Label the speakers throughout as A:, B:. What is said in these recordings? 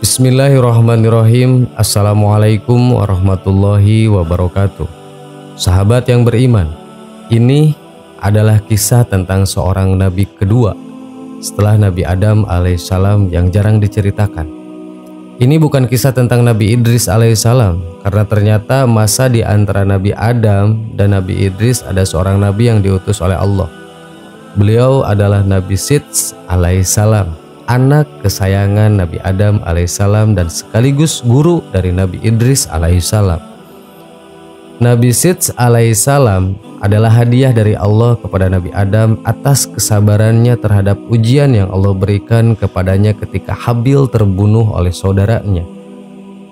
A: Bismillahirrahmanirrahim. Assalamualaikum warahmatullahi wabarakatuh. Sahabat yang beriman, ini adalah kisah tentang seorang nabi kedua setelah Nabi Adam alaihissalam yang jarang diceritakan. Ini bukan kisah tentang Nabi Idris alaihissalam, karena ternyata masa di antara Nabi Adam dan Nabi Idris ada seorang nabi yang diutus oleh Allah. Beliau adalah Nabi Sidz alaihissalam, anak kesayangan Nabi Adam alaihissalam dan sekaligus guru dari Nabi Idris alaihissalam. Nabi Sidz alaihissalam adalah hadiah dari Allah kepada Nabi Adam atas kesabarannya terhadap ujian yang Allah berikan kepadanya ketika Habil terbunuh oleh saudaranya.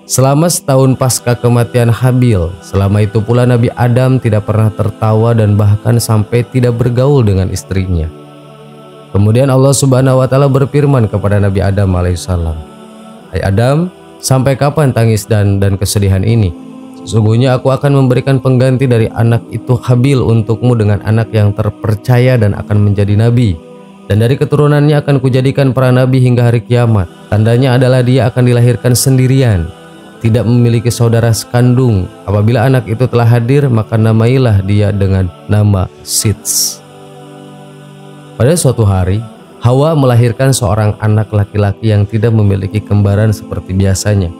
A: Selama setahun pasca kematian Habil, selama itu pula Nabi Adam tidak pernah tertawa dan bahkan sampai tidak bergaul dengan istrinya. Kemudian Allah Subhanahu wa Ta'ala berfirman kepada Nabi Adam alaihissalam, "Hai Adam, sampai kapan tangis dan kesedihan ini? Sesungguhnya aku akan memberikan pengganti dari anak itu Habil untukmu dengan anak yang terpercaya dan akan menjadi nabi. Dan dari keturunannya akan kujadikan para nabi hingga hari kiamat. Tandanya adalah dia akan dilahirkan sendirian, tidak memiliki saudara sekandung. Apabila anak itu telah hadir, maka namailah dia dengan nama Sidz." Pada suatu hari, Hawa melahirkan seorang anak laki-laki yang tidak memiliki kembaran seperti biasanya.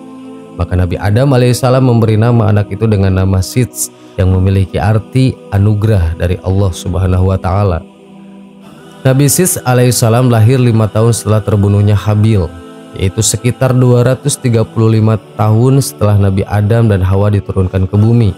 A: Maka Nabi Adam alaihissalam memberi nama anak itu dengan nama Sidz yang memiliki arti anugerah dari Allah Subhanahu wa Ta'ala. Nabi Sidz alaihissalam lahir 5 tahun setelah terbunuhnya Habil, yaitu sekitar 235 tahun setelah Nabi Adam dan Hawa diturunkan ke bumi.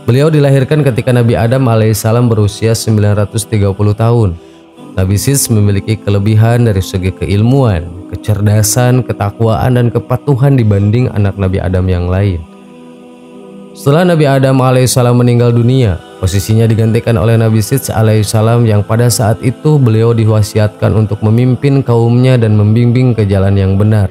A: Beliau dilahirkan ketika Nabi Adam alaihissalam berusia 930 tahun. Nabi Sidz memiliki kelebihan dari segi keilmuan, kecerdasan, ketakwaan, dan kepatuhan dibanding anak Nabi Adam yang lain. Setelah Nabi Adam alaihissalam meninggal dunia, posisinya digantikan oleh Nabi Sidz alaihissalam yang pada saat itu beliau diwasiatkan untuk memimpin kaumnya dan membimbing ke jalan yang benar.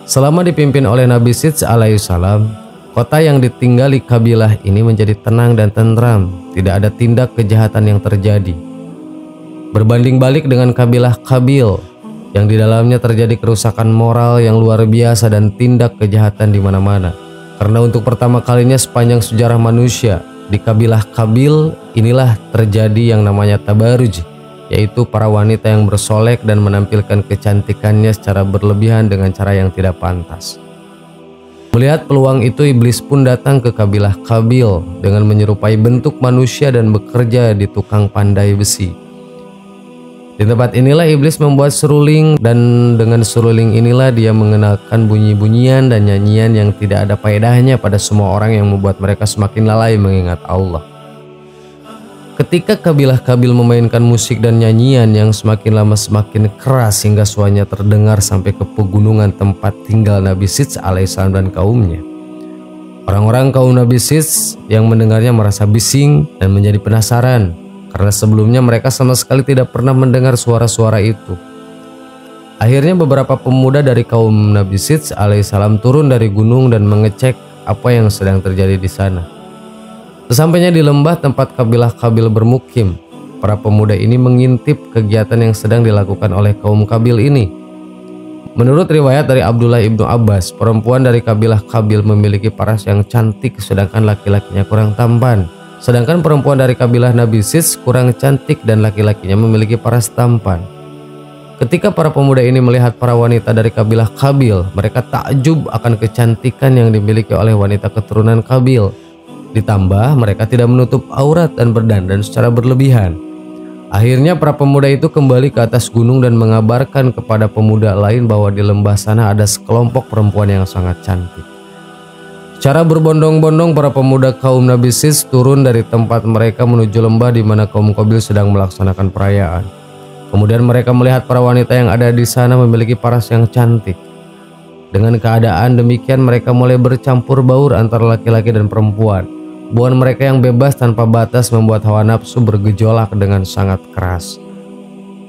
A: Selama dipimpin oleh Nabi Sidz alaihissalam, kota yang ditinggali kabilah ini menjadi tenang dan tentram, tidak ada tindak kejahatan yang terjadi. Berbanding balik dengan kabilah Qabil yang di dalamnya terjadi kerusakan moral yang luar biasa dan tindak kejahatan di mana-mana. Karena untuk pertama kalinya sepanjang sejarah manusia, di kabilah Qabil inilah terjadi yang namanya tabaruj, yaitu para wanita yang bersolek dan menampilkan kecantikannya secara berlebihan dengan cara yang tidak pantas. Melihat peluang itu, iblis pun datang ke kabilah Qabil dengan menyerupai bentuk manusia dan bekerja di tukang pandai besi. Di tempat inilah iblis membuat seruling, dan dengan seruling inilah dia mengenalkan bunyi-bunyian dan nyanyian yang tidak ada faedahnya pada semua orang yang membuat mereka semakin lalai mengingat Allah. Ketika kabilah Qabil memainkan musik dan nyanyian yang semakin lama semakin keras hingga suaranya terdengar sampai ke pegunungan tempat tinggal Nabi Sidz alaihissalam dan kaumnya. Orang-orang kaum Nabi Sidz yang mendengarnya merasa bising dan menjadi penasaran, karena sebelumnya mereka sama sekali tidak pernah mendengar suara-suara itu. Akhirnya beberapa pemuda dari kaum Nabi Sidz alaihissalam turun dari gunung dan mengecek apa yang sedang terjadi di sana. Sesampainya di lembah tempat kabilah Qabil bermukim, para pemuda ini mengintip kegiatan yang sedang dilakukan oleh kaum Qabil ini. Menurut riwayat dari Abdullah ibnu Abbas, perempuan dari kabilah Qabil memiliki paras yang cantik sedangkan laki-lakinya kurang tampan. Sedangkan perempuan dari kabilah Nabi Sidz kurang cantik dan laki-lakinya memiliki paras tampan. Ketika para pemuda ini melihat para wanita dari kabilah Qabil, mereka takjub akan kecantikan yang dimiliki oleh wanita keturunan Qabil. Ditambah mereka tidak menutup aurat dan berdandan secara berlebihan. Akhirnya para pemuda itu kembali ke atas gunung dan mengabarkan kepada pemuda lain bahwa di lembah sana ada sekelompok perempuan yang sangat cantik. Secara berbondong-bondong para pemuda kaum Nabi Sidz turun dari tempat mereka menuju lembah di mana kaum Qabil sedang melaksanakan perayaan. Kemudian mereka melihat para wanita yang ada di sana memiliki paras yang cantik. Dengan keadaan demikian mereka mulai bercampur baur antara laki-laki dan perempuan. Hubungan mereka yang bebas tanpa batas membuat hawa nafsu bergejolak dengan sangat keras.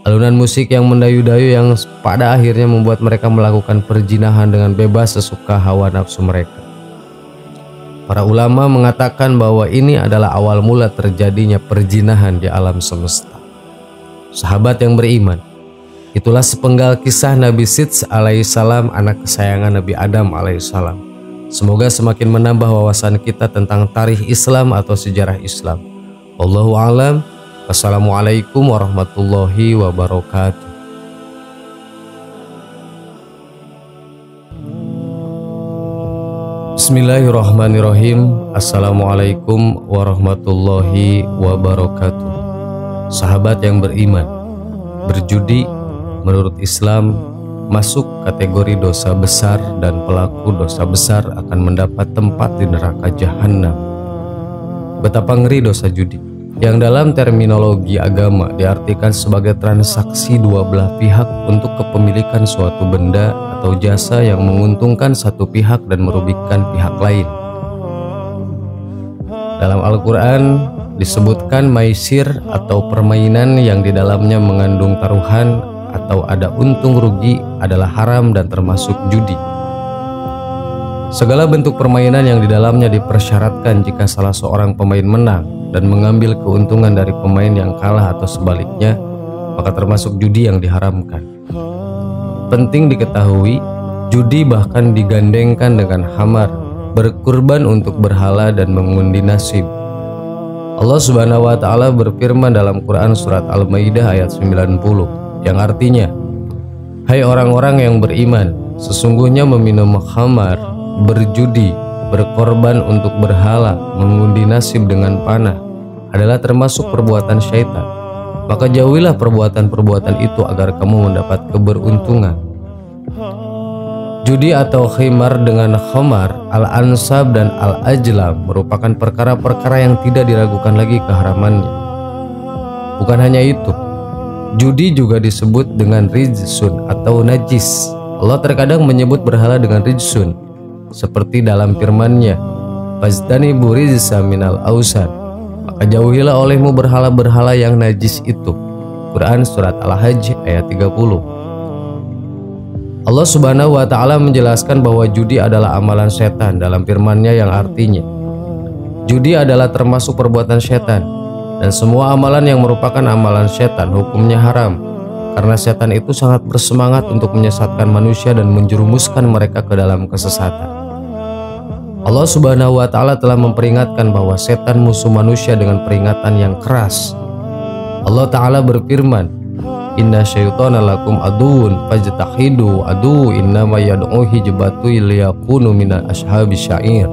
A: Alunan musik yang mendayu-dayu yang pada akhirnya membuat mereka melakukan perzinahan dengan bebas sesuka hawa nafsu mereka. Para ulama mengatakan bahwa ini adalah awal mula terjadinya perzinahan di alam semesta. Sahabat yang beriman, Itulah sepenggal kisah Nabi Sidz alaihissalam, anak kesayangan Nabi Adam alaihissalam. Semoga semakin menambah wawasan kita tentang tarikh Islam atau sejarah Islam. Wallahu a'lam. Wassalamualaikum warahmatullahi wabarakatuh. Bismillahirrahmanirrahim. Assalamualaikum warahmatullahi wabarakatuh. Sahabat yang beriman, berjudi menurut Islam masuk kategori dosa besar dan pelaku dosa besar akan mendapat tempat di neraka jahanam. Betapa ngeri dosa judi, yang dalam terminologi agama diartikan sebagai transaksi dua belah pihak untuk kepemilikan suatu benda atau jasa yang menguntungkan satu pihak dan merugikan pihak lain. Dalam Al-Quran disebutkan maisir atau permainan yang di dalamnya mengandung taruhan atau ada untung rugi adalah haram dan termasuk judi. Segala bentuk permainan yang di dalamnya dipersyaratkan jika salah seorang pemain menang dan mengambil keuntungan dari pemain yang kalah atau sebaliknya, maka termasuk judi yang diharamkan. Penting diketahui, judi bahkan digandengkan dengan khamar, berkurban untuk berhala dan mengundi nasib. Allah Subhanahu wa taala berfirman dalam Quran surat Al-Maidah ayat 90 yang artinya, hai orang-orang yang beriman, sesungguhnya meminum khamar, berjudi, berkorban untuk berhala, mengundi nasib dengan panah adalah termasuk perbuatan syaitan. Maka jauhilah perbuatan-perbuatan itu agar kamu mendapat keberuntungan. Judi atau khimar dengan khamar, al-ansab dan al-ajlam merupakan perkara-perkara yang tidak diragukan lagi keharamannya. Bukan hanya itu, judi juga disebut dengan rijsun atau najis. Allah terkadang menyebut berhala dengan rijsun, seperti dalam firman-Nya, "Fastanibu rijsa minal ausan." Maka jauhilah olehmu berhala-berhala yang najis itu. Quran surat Al-Hajj ayat 30. Allah Subhanahu wa taala menjelaskan bahwa judi adalah amalan setan dalam firman-Nya yang artinya, judi adalah termasuk perbuatan setan. Dan semua amalan yang merupakan amalan setan hukumnya haram, karena setan itu sangat bersemangat untuk menyesatkan manusia dan menjerumuskan mereka ke dalam kesesatan. Allah Subhanahu wa taala telah memperingatkan bahwa setan musuh manusia dengan peringatan yang keras. Allah taala berfirman, "Inna syaitana lakum aduun fajtahidu adu innama yad'u hijbatu liyakunu minal ashabis syair."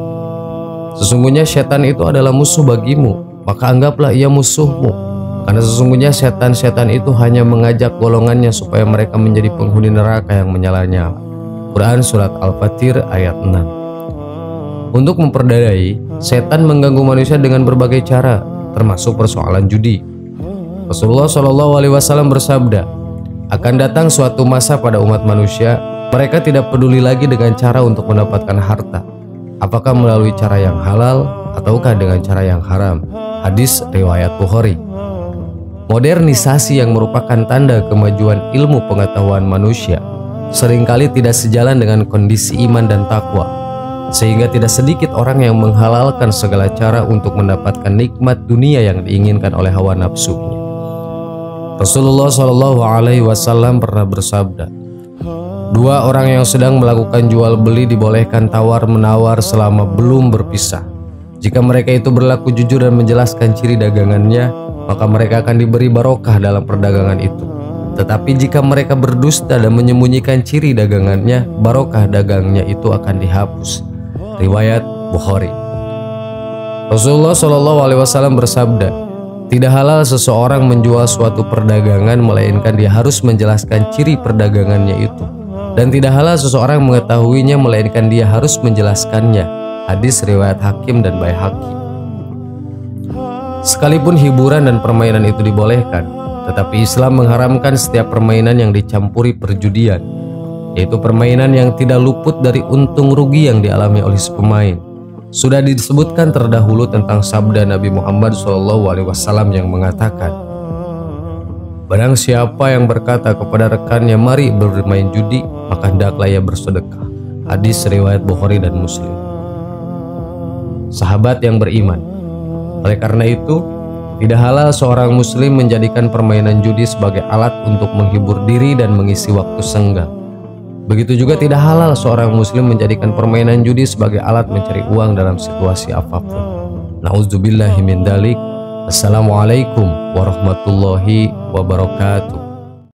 A: Sesungguhnya setan itu adalah musuh bagimu, maka anggaplah ia musuhmu, karena sesungguhnya setan-setan itu hanya mengajak golongannya supaya mereka menjadi penghuni neraka yang menyala-nyala. Quran surat Al-Fatir ayat 6. Untuk memperdayai, setan mengganggu manusia dengan berbagai cara, termasuk persoalan judi. Rasulullah SAW bersabda, akan datang suatu masa pada umat manusia, mereka tidak peduli lagi dengan cara untuk mendapatkan harta, apakah melalui cara yang halal ataukah dengan cara yang haram. Hadis riwayat Bukhari. Modernisasi yang merupakan tanda kemajuan ilmu pengetahuan manusia seringkali tidak sejalan dengan kondisi iman dan takwa, sehingga tidak sedikit orang yang menghalalkan segala cara untuk mendapatkan nikmat dunia yang diinginkan oleh hawa nafsunya. Rasulullah SAW pernah bersabda, dua orang yang sedang melakukan jual beli dibolehkan tawar menawar selama belum berpisah. Jika mereka itu berlaku jujur dan menjelaskan ciri dagangannya, maka mereka akan diberi barokah dalam perdagangan itu. Tetapi jika mereka berdusta dan menyembunyikan ciri dagangannya, barokah dagangnya itu akan dihapus. Riwayat Bukhari. Rasulullah SAW bersabda, tidak halal seseorang menjual suatu perdagangan melainkan dia harus menjelaskan ciri perdagangannya itu, dan tidak halal seseorang mengetahuinya melainkan dia harus menjelaskannya. Hadis riwayat Hakim dan Baihaqi. Sekalipun hiburan dan permainan itu dibolehkan, tetapi Islam mengharamkan setiap permainan yang dicampuri perjudian, yaitu permainan yang tidak luput dari untung rugi yang dialami oleh si pemain. Sudah disebutkan terdahulu tentang sabda Nabi Muhammad SAW yang mengatakan, barang siapa yang berkata kepada rekannya mari bermain judi, maka hendaklah ia bersedekah. Hadis riwayat Bukhari dan Muslim. Sahabat yang beriman, oleh karena itu Tidak halal seorang muslim menjadikan permainan judi sebagai alat untuk menghibur diri dan mengisi waktu senggang. Begitu juga tidak halal seorang muslim menjadikan permainan judi sebagai alat mencari uang dalam situasi apapun. Nauzubillahi min dzalik. Assalamualaikum warahmatullahi wabarakatuh.